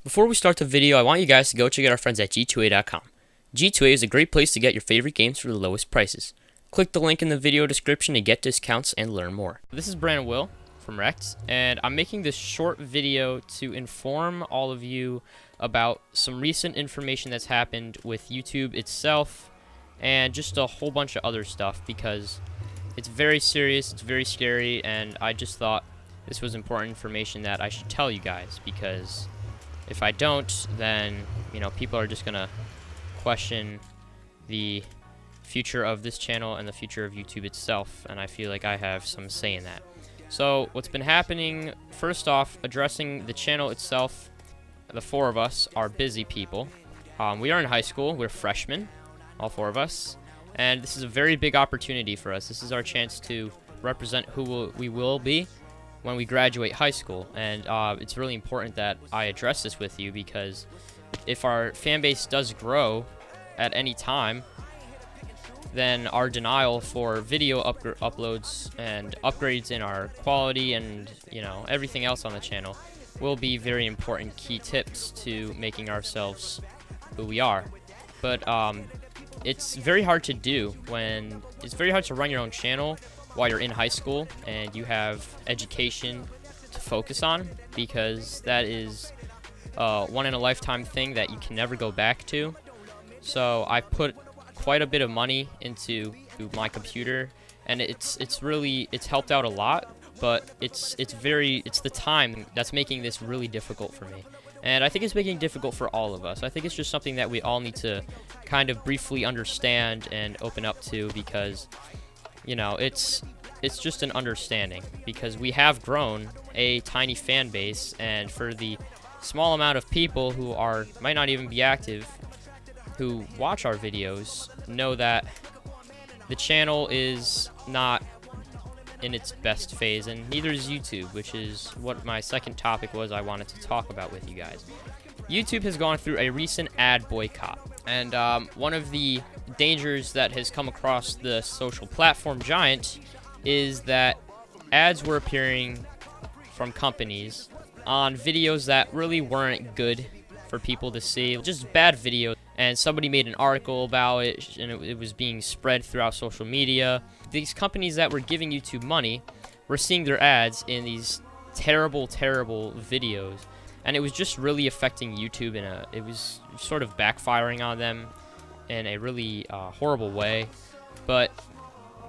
Before we start the video, I want you guys to go check out our friends at G2A.com. G2A is a great place to get your favorite games for the lowest prices. Click the link in the video description to get discounts and learn more. This is Brandon Will from Rekt, and I'm making this short video to inform all of you about some recent information that's happened with YouTube itself and just a whole bunch of other stuff, because it's very serious, it's very scary, and I just thought this was important information that I should tell you guys, because if I don't, then, people are just gonna question the future of this channel and the future of YouTube itself, and I feel like I have some say in that. So what's been happening, first off, addressing the channel itself, the four of us are busy people. We are in high school, we're freshmen, all four of us, and this is a very big opportunity for us. This is our chance to represent who we will be when we graduate high school, and it's really important that I address this with you, because if our fan base does grow at any time, then our denial for video uploads and upgrades in our quality and everything else on the channel will be very important key tips to making ourselves who we are. But it's very hard to do when it's very hard to run your own channel while you're in high school and you have education to focus on, because that is one in a lifetime thing that you can never go back to. So I put quite a bit of money into my computer, and it's helped out a lot, but it's the time that's making this really difficult for me. And I think it's making it difficult for all of us. I think it's just something that we all need to kind of briefly understand and open up to, because it's just an understanding, because we have grown a tiny fan base, and for the small amount of people who might not even be active, who watch our videos, know that the channel is not in its best phase, and neither is YouTube, which is what my second topic was I wanted to talk about with you guys. YouTube has gone through a recent ad boycott, and one of the dangers that has come across the social platform giant is that ads were appearing from companies on videos that really weren't good for people to see, just bad videos, and somebody made an article about it, and it was being spread throughout social media. These companies that were giving YouTube money were seeing their ads in these terrible videos, and it was just really affecting YouTube, it was sort of backfiring on them in a really horrible way. But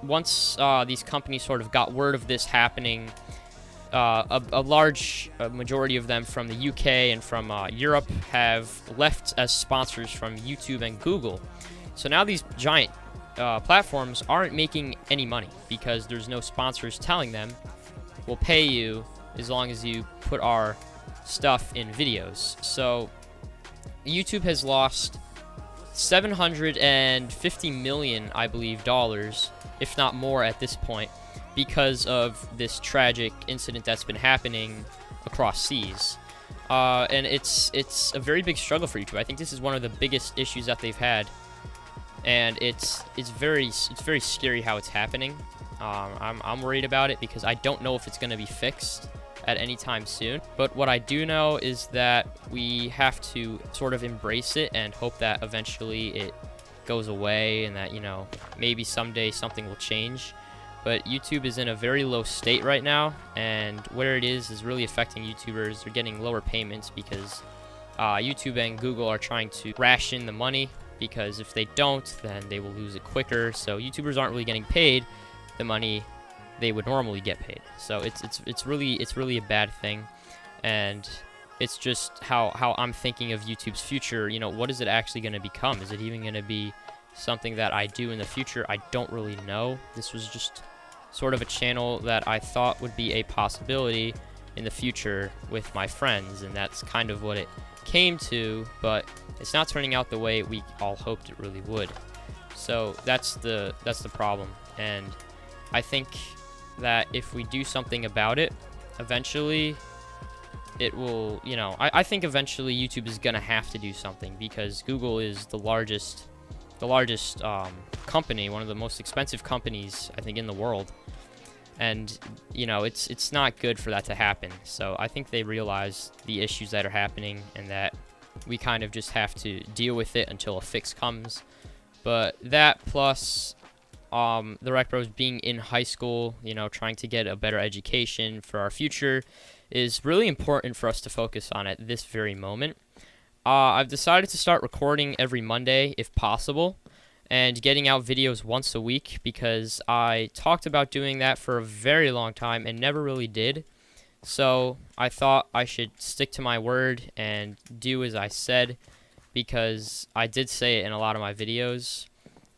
once these companies sort of got word of this happening, a large majority of them from the UK and from Europe have left as sponsors from YouTube and Google. So now these giant platforms aren't making any money, because there's no sponsors telling them, we'll pay you as long as you put our stuff in videos. So YouTube has lost $750 million, I believe, dollars, if not more at this point, because of this tragic incident that's been happening across seas. And it's a very big struggle for YouTube. I think this is one of the biggest issues that they've had, and it's very scary how it's happening. I'm worried about it, because I don't know if it's going to be fixed at any time soon. But what I do know is that we have to sort of embrace it and hope that eventually it goes away, and that maybe someday something will change. But YouTube is in a very low state right now, and where it is really affecting YouTubers. They're getting lower payments because YouTube and Google are trying to ration the money, because if they don't, then they will lose it quicker. So YouTubers aren't really getting paid the money they would normally get paid. So it's really a bad thing, and it's just how I'm thinking of YouTube's future. What is it actually going to become? Is it even going to be something that I do in the future? I don't really know. This was just sort of a channel that I thought would be a possibility in the future with my friends, and that's kind of what it came to, but it's not turning out the way we all hoped it really would. So that's the problem, and I think that if we do something about it, eventually it will, I think eventually YouTube is gonna have to do something, because Google is the largest company, one of the most expensive companies I think in the world, And, you know, it's not good for that to happen. So I think they realize the issues that are happening and that we kind of just have to deal with it until a fix comes. But that plus the RektBroz being in high school, you know, trying to get a better education for our future is really important for us to focus on at this very moment. I've decided to start recording every Monday if possible and getting out videos once a week because I talked about doing that for a very long time and never really did. So I thought I should stick to my word and do as I said because I did say it in a lot of my videos.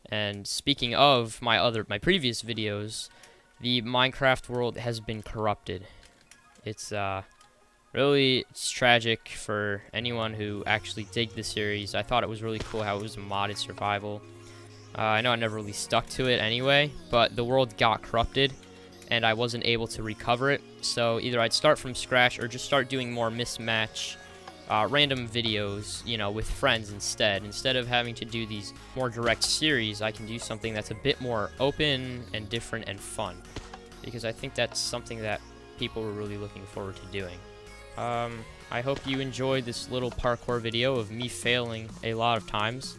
And speaking of my previous videos, the Minecraft world has been corrupted. It's it's tragic for anyone who actually digged the series. I thought it was really cool how it was a modded survival. I know I never really stuck to it anyway, but the world got corrupted and I wasn't able to recover it. So either I'd start from scratch or just start doing more mismatch random videos, you know, with friends instead. Instead of having to do these more direct series, I can do something that's a bit more open and different and fun. Because I think that's something that people were really looking forward to doing. I hope you enjoyed this little parkour video of me failing a lot of times.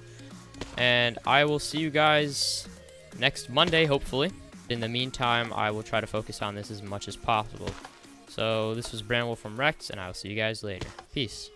And I will see you guys next Monday, hopefully. In the meantime, I will try to focus on this as much as possible. So this was Brandon from Rekt, and I will see you guys later. Peace.